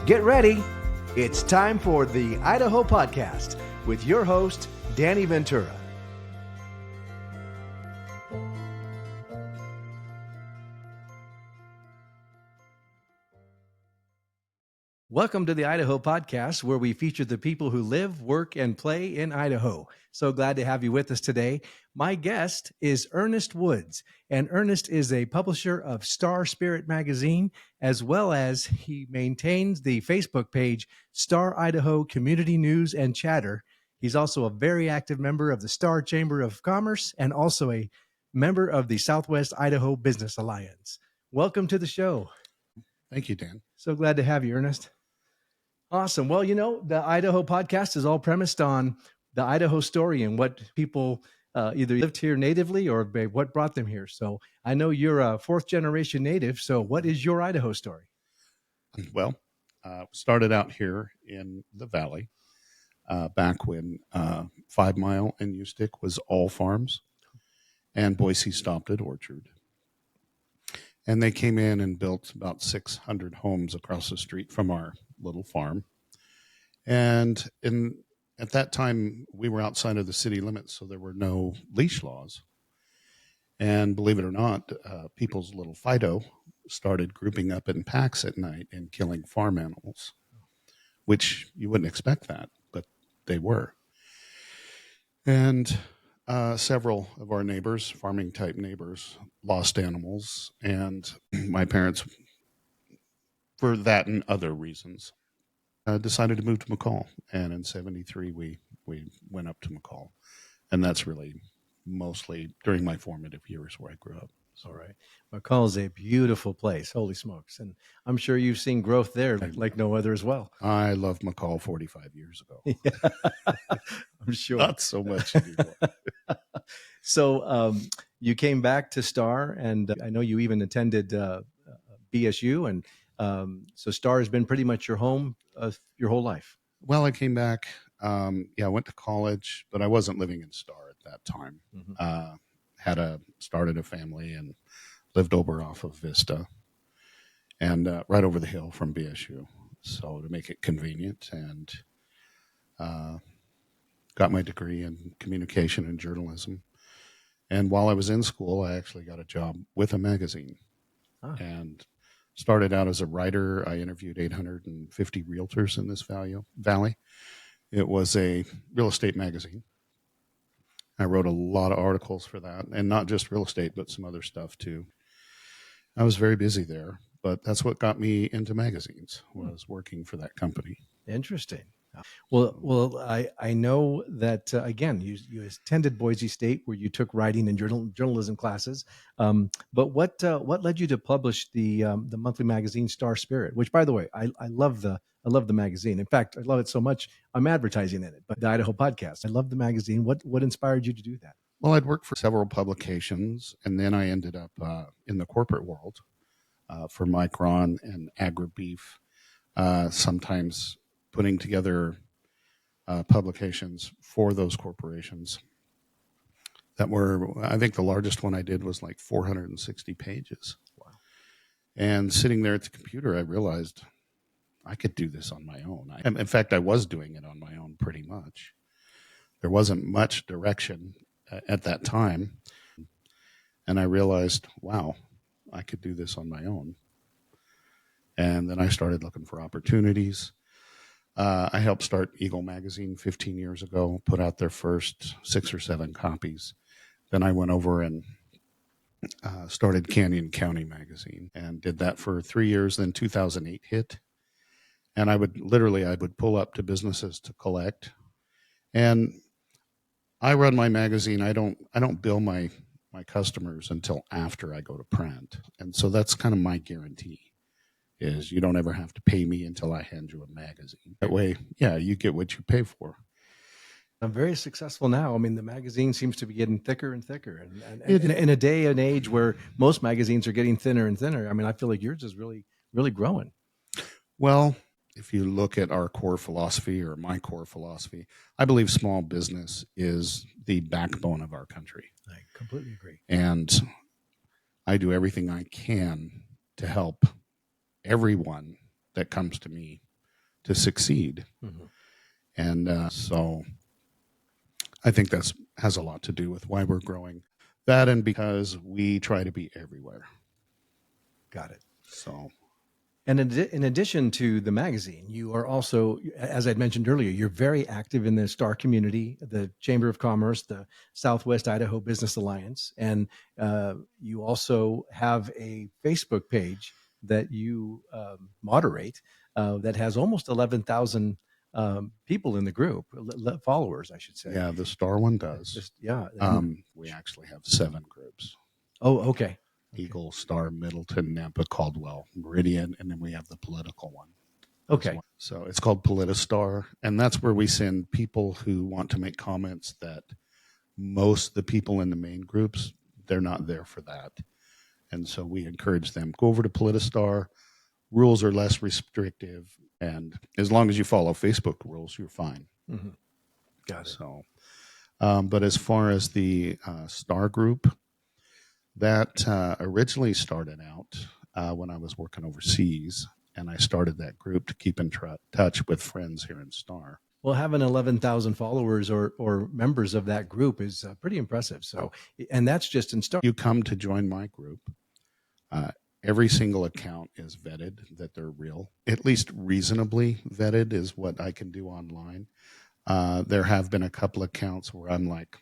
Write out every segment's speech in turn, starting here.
Get ready. It's time for the Idaho Podcast with your host, Danny Ventura. Welcome to the Idaho Podcast, where we feature the people who live, work, and play in Idaho. So glad to have you with us today. My guest is Ernest Woods, and Ernest is a publisher of Star Spirit magazine, as well as he maintains the Facebook page Star Idaho Community News and Chatter. He's also a very active member of the Star Chamber of Commerce and also a member of the Southwest Idaho Business Alliance. Welcome to the show. Thank you, Dan. So glad to have you, Ernest. Awesome. Well, you know, the Idaho Podcast is all premised on the Idaho story and what people either lived here natively or what brought them here. So I know you're a fourth generation native. So what is your Idaho story? Well, started out here in the valley back when 5 Mile and Ustick was all farms, and Boise stopped at Orchard. And they came in and built about 600 homes across the street from our little farm. And at that time, we were outside of the city limits, so there were no leash laws. And believe it or not, people's little Fido started grouping up in packs at night and killing farm animals, which you wouldn't expect that, but they were. And several of our neighbors, farming-type neighbors, lost animals, and my parents, for that and other reasons, decided to move to McCall. And in 73, we went up to McCall. And that's really mostly during my formative years where I grew up. All right. McCall is a beautiful place. Holy smokes. And I'm sure you've seen growth there like no other as well. I loved McCall 45 years ago. Yeah, I'm sure. Not so much anymore. So you came back to Star, and I know you even attended BSU. And so Star has been pretty much your home your whole life. Well, I came back. I went to college, but I wasn't living in Star at that time. Mm-hmm. Started a family and lived over off of Vista and right over the hill from BSU. So to make it convenient, and got my degree in communication and journalism. And while I was in school, I actually got a job with a magazine and started out as a writer. I interviewed 850 realtors in this valley. It was a real estate magazine. I wrote a lot of articles for that, and not just real estate, but some other stuff too. I was very busy there, but that's what got me into magazines, was working for that company. Interesting. Well, I know that, again, you attended Boise State, where you took writing and journalism classes. But what led you to publish the monthly magazine Star Spirit, which, by the way, I love the magazine. In fact, I love it so much, I'm advertising in it. But the Idaho Podcast, I love the magazine. What inspired you to do that? Well, I'd worked for several publications, and then I ended up in the corporate world for Micron and AgriBeef, sometimes putting together publications for those corporations that were, I think the largest one I did was like 460 pages. Wow. And sitting there at the computer, I realized I could do this on my own. In fact, I was doing it on my own pretty much. There wasn't much direction at that time. And I realized, wow, I could do this on my own. And then I started looking for opportunities. I helped start Eagle Magazine 15 years ago, put out their first 6 or 7 copies. Then I went over and started Canyon County Magazine and did that for 3 years. Then 2008 hit, and I would pull up to businesses to collect. And I run my magazine. I don't bill my customers until after I go to print, and so that's kind of my guarantee. Is you don't ever have to pay me until I hand you a magazine. That way, you get what you pay for. I'm very successful now. I mean, the magazine seems to be getting thicker and thicker. And in a day and age where most magazines are getting thinner and thinner, I mean, I feel like yours is really, really growing. Well, if you look at our core philosophy, or my core philosophy, I believe small business is the backbone of our country. I completely agree. And I do everything I can to help everyone that comes to me to succeed. Mhm. And so I think that's has a lot to do with why we're growing. That and because we try to be everywhere. Got it. So And in addition to the magazine, you are also, as I'd mentioned earlier, you're very active in the STAR community, the Chamber of Commerce, the Southwest Idaho Business Alliance, and you also have a Facebook page that you moderate that has almost 11,000 people in the group, followers, I should say. yeah, the Star one does. Just yeah. And, We actually have 7 groups. oh, okay. Eagle, Star, Middleton, Nampa, Caldwell, Meridian, and then we have the political one. Okay. So it's called Politistar, and that's where we send people who want to make comments that most of the people in the main groups, they're not there for that. And so we encourage them, go over to Politistar. Rules are less restrictive, and as long as you follow Facebook rules, you're fine. Mm-hmm. Got it. So, but as far as the Star group, that originally started out when I was working overseas, and I started that group to keep in touch with friends here in Star. Well, having 11,000 followers or members of that group is pretty impressive. So, and that's just in Star. You come to join my group. Every single account is vetted that they're real, at least reasonably vetted is what I can do online. There have been a couple accounts where I'm like,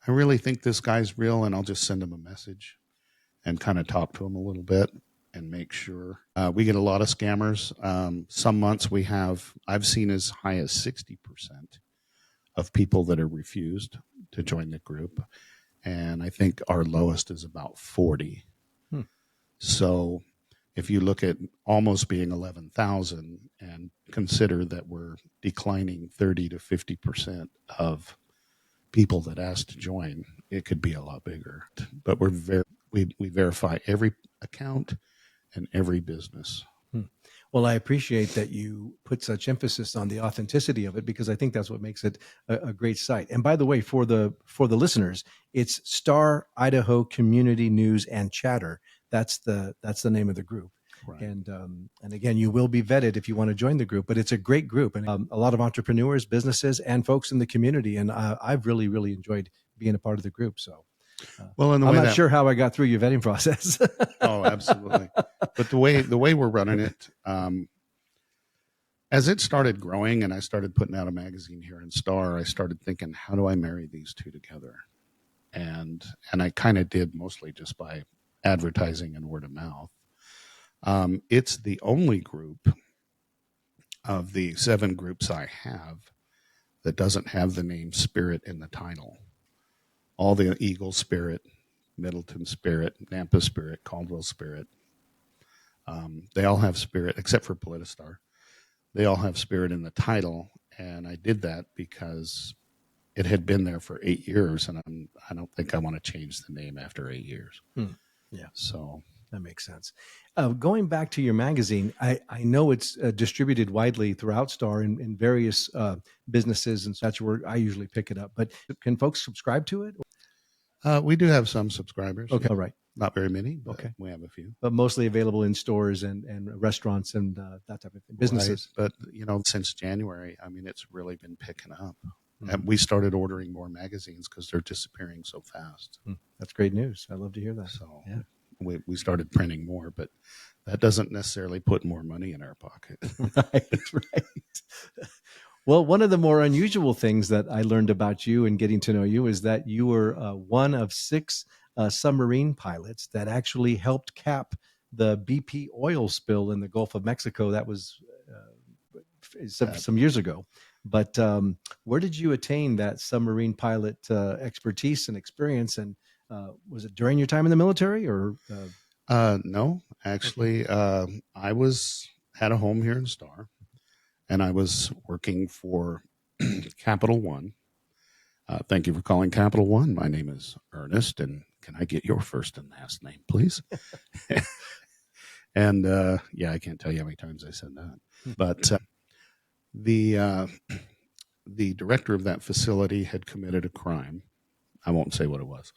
I really think this guy's real, and I'll just send him a message and kind of talk to him a little bit and make sure. We get a lot of scammers. Some months I've seen as high as 60% of people that are refused to join the group. And I think our lowest is about 40. So if you look at almost being 11,000 and consider that we're declining 30 to 50% of people that ask to join, it could be a lot bigger. But we verify every account and every business. Well, I appreciate that you put such emphasis on the authenticity of it, because I think that's what makes it a great site. And by the way, for the listeners, it's Star Idaho Community News and Chatter. That's the name of the group. Right. And again, you will be vetted if you want to join the group. But it's a great group, and a lot of entrepreneurs, businesses, and folks in the community. And I've really, really enjoyed being a part of the group. So. Well, I'm not sure how I got through your vetting process. Oh, absolutely. But the way we're running it, as it started growing and I started putting out a magazine here in Star, I started thinking, how do I marry these two together? And I kind of did mostly just by advertising and word of mouth. It's the only group of the 7 groups I have that doesn't have the name Spirit in the title. All the Eagle Spirit, Middleton Spirit, Nampa Spirit, Caldwell Spirit, they all have Spirit, except for Politistar. They all have Spirit in the title, and I did that because it had been there for 8 years, and I don't think I want to change the name after 8 years. Yeah. So that makes sense. Going back to your magazine, I know it's distributed widely throughout Star in various businesses, and that's where I usually pick it up. But can folks subscribe to it? we do have some subscribers. Okay, all right. Not very many, but Okay. we have a few. But mostly available in stores and restaurants and that type of thing, businesses. Right. But, since January, I mean, it's really been picking up. And we started ordering more magazines because they're disappearing so fast. That's great news. I love to hear that. So yeah. we started printing more, but that doesn't necessarily put more money in our pocket. Right. Well, one of the more unusual things that I learned about you and getting to know you is that you were one of 6 submarine pilots that actually helped cap the BP oil spill in the Gulf of Mexico. That was some years ago. But where did you attain that submarine pilot expertise and experience? And was it during your time in the military, or? No, actually, I had a home here in Star, and I was working for Capital One. Thank you for calling Capital One. My name is Ernest, and can I get your first and last name, please? And I can't tell you how many times I said that. But the director of that facility had committed a crime. I won't say what it was.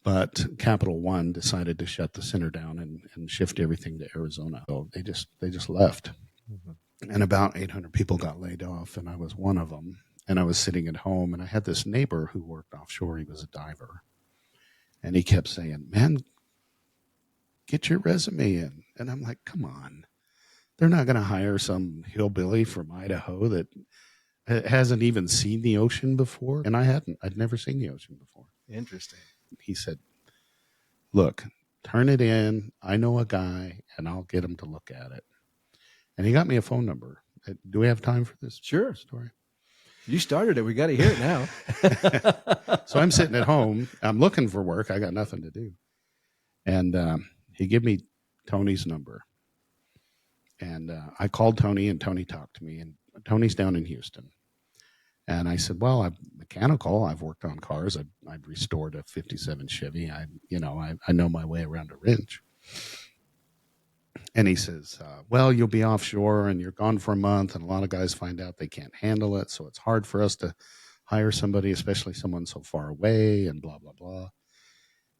But Capital One decided to shut the center down and shift everything to Arizona. So they just left. And about 800 people got laid off, and I was one of them. And I was sitting at home, and I had this neighbor who worked offshore. He was a diver. And he kept saying, man, get your resume in. And I'm like, come on. They're not going to hire some hillbilly from Idaho that hasn't even seen the ocean before. And I hadn't. I'd never seen the ocean before. Interesting. He said, look, turn it in. I know a guy, and I'll get him to look at it. And he got me a phone number. Do we have time for this Sure. story? You started it. We got to hear it now. So I'm sitting at home. I'm looking for work. I got nothing to do. And he gave me Tony's number. And I called Tony, and Tony talked to me. And Tony's down in Houston. And I said, well, I'm mechanical. I've worked on cars. I've restored a 57 Chevy. I know my way around a wrench. And he says, well, you'll be offshore and you're gone for a month. And a lot of guys find out they can't handle it. So it's hard for us to hire somebody, especially someone so far away, and blah, blah, blah.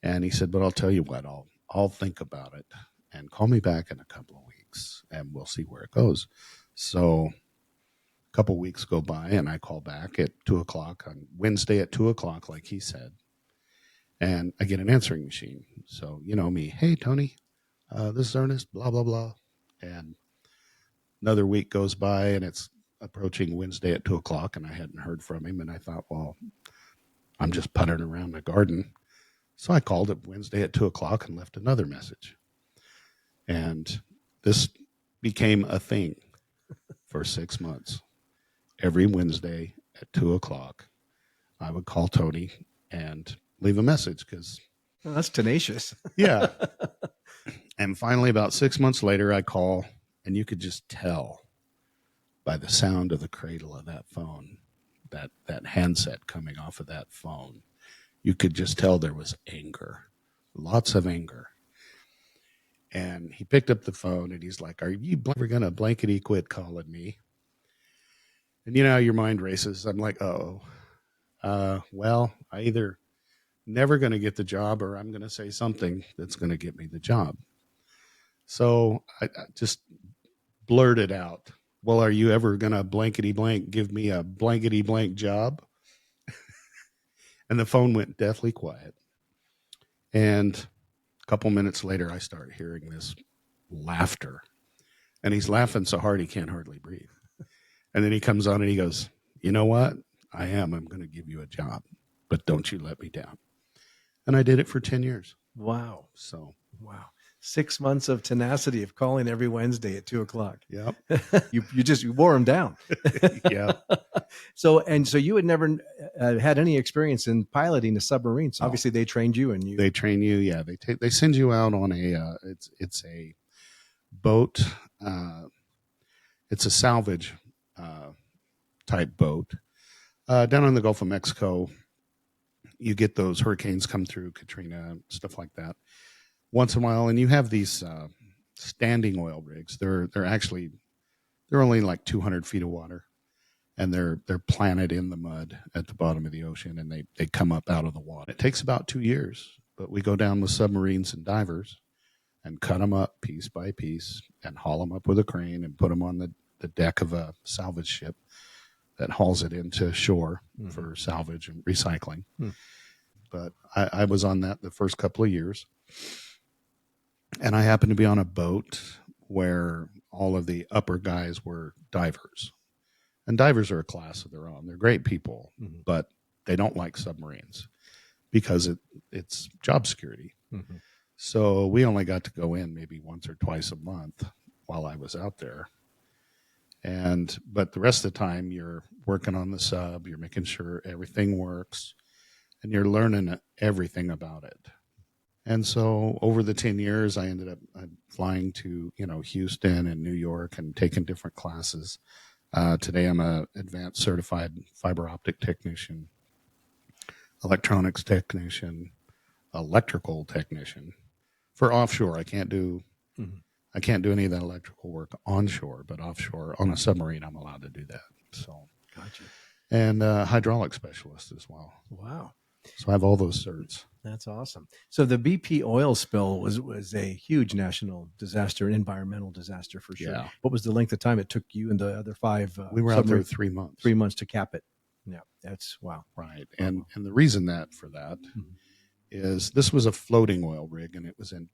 And he said, but I'll tell you what, I'll think about it and call me back in a couple of weeks and we'll see where it goes. So a couple of weeks go by and I call back at 2:00 on Wednesday at 2:00, like he said. And I get an answering machine. So, you know me, hey, Tony, this is Ernest, blah, blah, blah. And another week goes by and it's approaching Wednesday at 2:00 and I hadn't heard from him. And I thought, well, I'm just puttering around the garden. So I called it Wednesday at 2:00 and left another message. And this became a thing for 6 months. Every Wednesday at 2:00, I would call Tony and leave a message because, well, that's tenacious. yeah. And finally, about 6 months later, I call, and you could just tell by the sound of the cradle of that phone, that handset coming off of that phone, you could just tell there was anger, lots of anger. And he picked up the phone, and he's like, are you ever going to blankety quit calling me? And you know, your mind races. I'm like, well, I either never going to get the job or I'm going to say something that's going to get me the job. So I just blurted out, well, are you ever going to blankety blank give me a blankety blank job? And the phone went deathly quiet. And a couple minutes later, I start hearing this laughter. And he's laughing so hard he can't hardly breathe. And then he comes on and he goes, you know what? I'm going to give you a job, but don't you let me down. And I did it for 10 years. Wow. So, wow. 6 months of tenacity of calling every Wednesday at 2:00. yep. you wore him down. Yeah. So you had never had any experience in piloting a submarine. So obviously they trained you, and they train you. Yeah. They send you out on it's a boat. It's a salvage type boat down in the Gulf of Mexico. You get those hurricanes come through, Katrina, stuff like that, once in a while, and you have these standing oil rigs. They're only like 200 feet of water, and they're planted in the mud at the bottom of the ocean, and they come up out of the water. It takes about 2 years, but we go down with submarines and divers and cut them up piece by piece and haul them up with a crane and put them on the deck of a salvage ship that hauls it into shore for salvage and recycling. But I was on that the first couple of years. And I happened to be on a boat where all of the upper guys were divers. And divers are a class of their own. They're great people, but they don't like submarines because it's job security. So we only got to go in maybe once or twice a month while I was out there. But the rest of the time you're working on the sub, you're making sure everything works, and you're learning everything about it. And so over the 10 years, I ended up flying to, Houston and New York and taking different classes. Today I'm a advanced certified fiber optic technician, electronics technician, electrical technician for offshore. I can't do any of that electrical work onshore, but offshore on a submarine, I'm allowed to do that. So, gotcha. And hydraulic specialist as well. Wow. So I have all those certs. That's awesome. So the BP oil spill was a huge national disaster, an environmental disaster for sure. Yeah. What was the length of time it took you and the other five We were out there submarine? 3 months. 3 months to cap it. Yeah, that's wow. Right. And the reason for that Mhm. is this was a floating oil rig, and it was in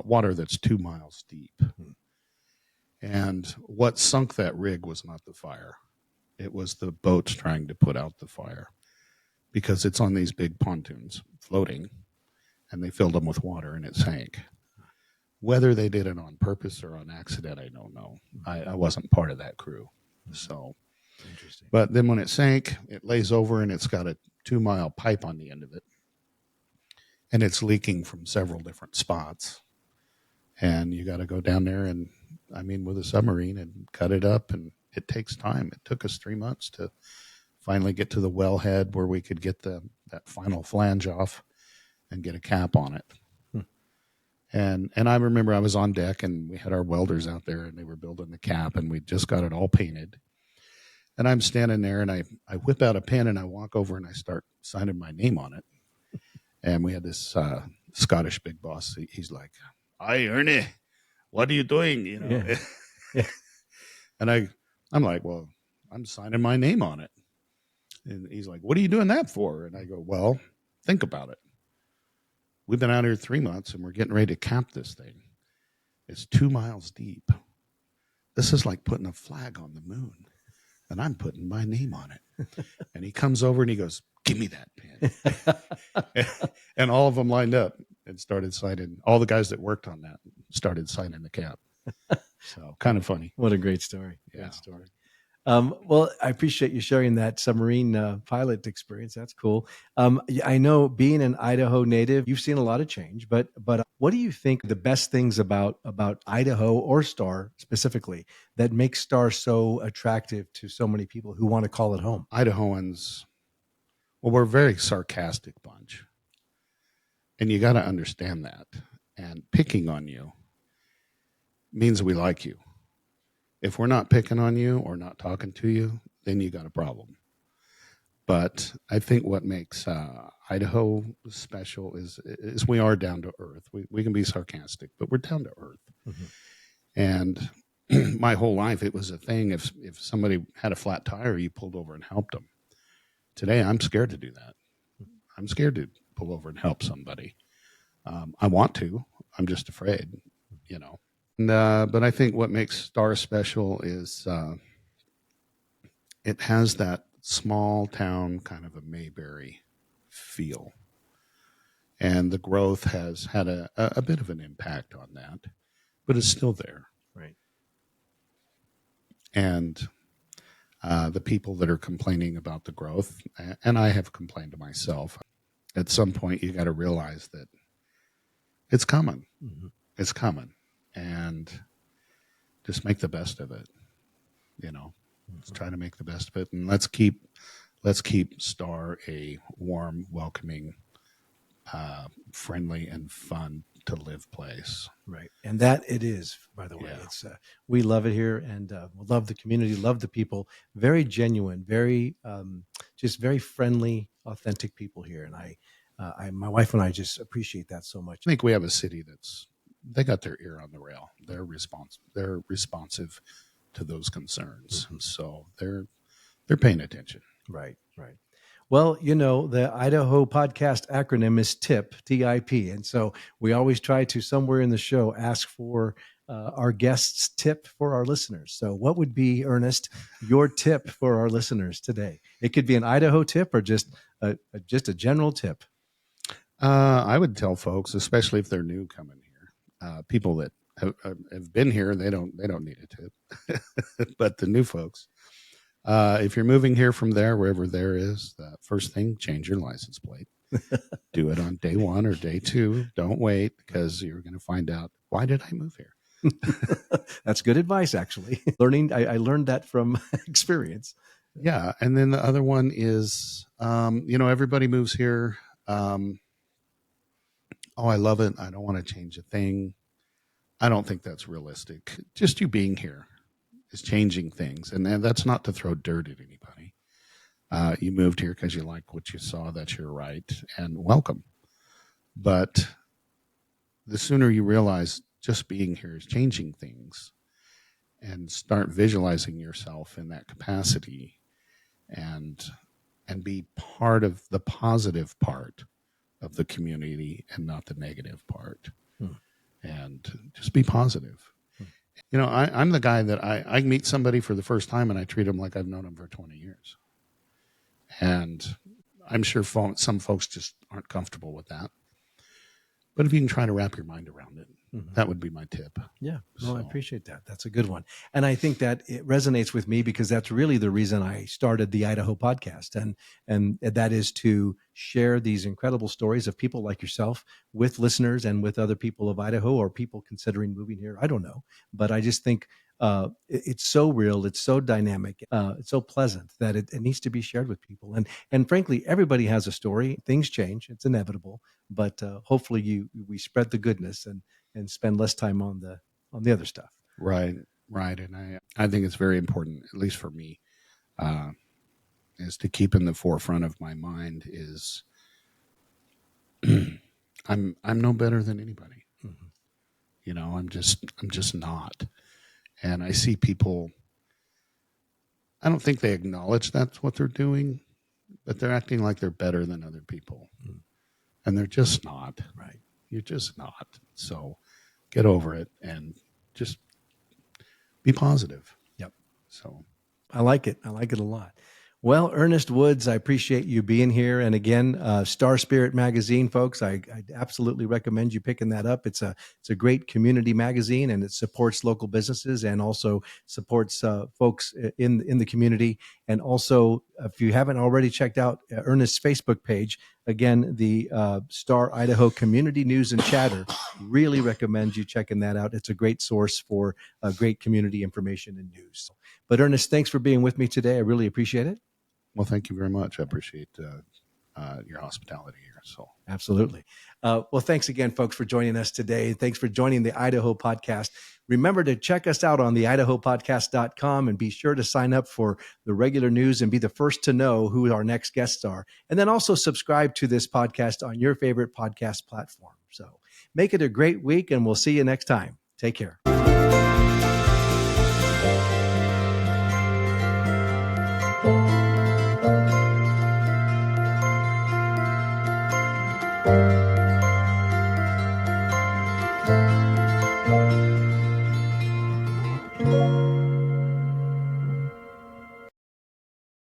water that's 2 miles deep. Mhm. And what sunk that rig was not the fire. It was the boats trying to put out the fire because it's on these big pontoons floating, and they filled them with water and it sank. Whether they did it on purpose or on accident, I don't know. I wasn't part of that crew. So, Interesting. but then when it sank, it lays over and it's got a 2 mile pipe on the end of it. And it's leaking from several different spots. And you got to go down there and, with a submarine and cut it up. And it takes time. It took us 3 months to finally get to the wellhead where we could get that final flange off and get a cap on it. And I remember I was on deck and we had our welders out there and they were building the cap and we just got it all painted. And I'm standing there and I whip out a pen and I walk over and I start signing my name on it. And we had this Scottish big boss. He's like, "Hi, Ernie, what are you doing?" Yeah. Yeah. And I'm like, "Well, I'm signing my name on it." And he's like, "What are you doing that for?" And I go, "Well, think about it. We've been out here 3 months and we're getting ready to cap this thing. It's 2 miles deep. This is like putting a flag on the moon. And I'm putting my name on it." And he comes over and he goes, "Give me that pen." And all of them lined up and started signing. All the guys that worked on that started signing the cap. So kind of funny. What a great story. Yeah. Great story. Well, I appreciate you sharing that submarine pilot experience. That's cool. I know being an Idaho native, you've seen a lot of change, but what do you think the best things about Idaho or Star specifically that makes Star so attractive to so many people who want to call it home? Idahoans, well, we're a very sarcastic bunch. And you got to understand that. And picking on you means we like you. If we're not picking on you or not talking to you, then you got a problem. But I think what makes Idaho special is we are down to earth. We can be sarcastic, but we're down to earth. Mm-hmm. And my whole life, it was a thing. If somebody had a flat tire, you pulled over and helped them. Today, I'm scared to do that. I'm scared to pull over and help somebody. I want to. I'm just afraid, And, but I think what makes Star special is it has that small town kind of a Mayberry feel. And the growth has had a bit of an impact on that, but it's still there. Right. And the people that are complaining about the growth, and I have complained to myself, at some point you got to realize that it's coming. Mm-hmm. It's coming. And just make the best of it. Let's try to make the best of it, and let's keep Star a warm, welcoming, friendly, and fun to live place. Right, and that it is. By the way, Yeah. it's we love it here, and we love the community, love the people. Very genuine, very just very friendly, authentic people here, and my wife and I just appreciate that so much. I think we have a city they got their ear on the rail. They're responsive to those concerns. Mm-hmm. So they're paying attention. Right. Well, the Idaho podcast acronym is TIP, T-I-P. And so we always try to, somewhere in the show, ask for our guests' tip for our listeners. So what would be, Ernest, your tip for our listeners today? It could be an Idaho tip or just a general tip. I would tell folks, especially if they're new coming here, people that have been here, they don't need a tip. But the new folks, if you're moving here from wherever there is, the first thing, change your license plate. Do it on day 1 or day 2. Don't wait, because you're going to find out, why did I move here? That's good advice, actually. I learned that from experience. Yeah. And then the other one is, everybody moves here. Oh, I love it. I don't want to change a thing. I don't think that's realistic. Just you being here is changing things. And that's not to throw dirt at anybody. You moved here because you like what you saw. That's your right. And welcome. But the sooner you realize just being here is changing things and start visualizing yourself in that capacity and be part of the positive part of the community and not the negative part. Hmm. And just be positive. You know, I'm the guy that I meet somebody for the first time and I treat them like I've known them for 20 years. And I'm sure some folks just aren't comfortable with that. But if you can try to wrap your mind around it, that would be my tip. Yeah, no, I appreciate that. That's a good one. And I think that it resonates with me because that's really the reason I started the Idaho podcast. And that is to share these incredible stories of people like yourself with listeners and with other people of Idaho or people considering moving here. I don't know, but I just think it's so real, it's so dynamic, it's so pleasant that it needs to be shared with people. And frankly, everybody has a story. Things change; it's inevitable. But hopefully, we spread the goodness and spend less time on the other stuff. Right, right. And I think it's very important, at least for me, is to keep in the forefront of my mind is I'm no better than anybody. Mm-hmm. You know, I'm just not. And I see people, I don't think they acknowledge that's what they're doing, but they're acting like they're better than other people. Mm. And they're just not. Right. You're just not. So get over it and just be positive. Yep. So I like it. I like it a lot. Well, Ernest Woods, I appreciate you being here. And again, Star Spirit Magazine, folks, I absolutely recommend you picking that up. It's a great community magazine, and it supports local businesses and also supports folks in the community. And also, if you haven't already checked out Ernest's Facebook page, again, the Star Idaho Community News and Chatter, really recommend you checking that out. It's a great source for great community information and news. But Ernest, thanks for being with me today. I really appreciate it. Well, thank you very much. I appreciate your hospitality here. So absolutely. Well, thanks again, folks, for joining us today. Thanks for joining the Idaho podcast. Remember to check us out on the idahopodcast.com and be sure to sign up for the regular news and be the first to know who our next guests are. And then also subscribe to this podcast on your favorite podcast platform. So make it a great week, and we'll see you next time. Take care. Thank you.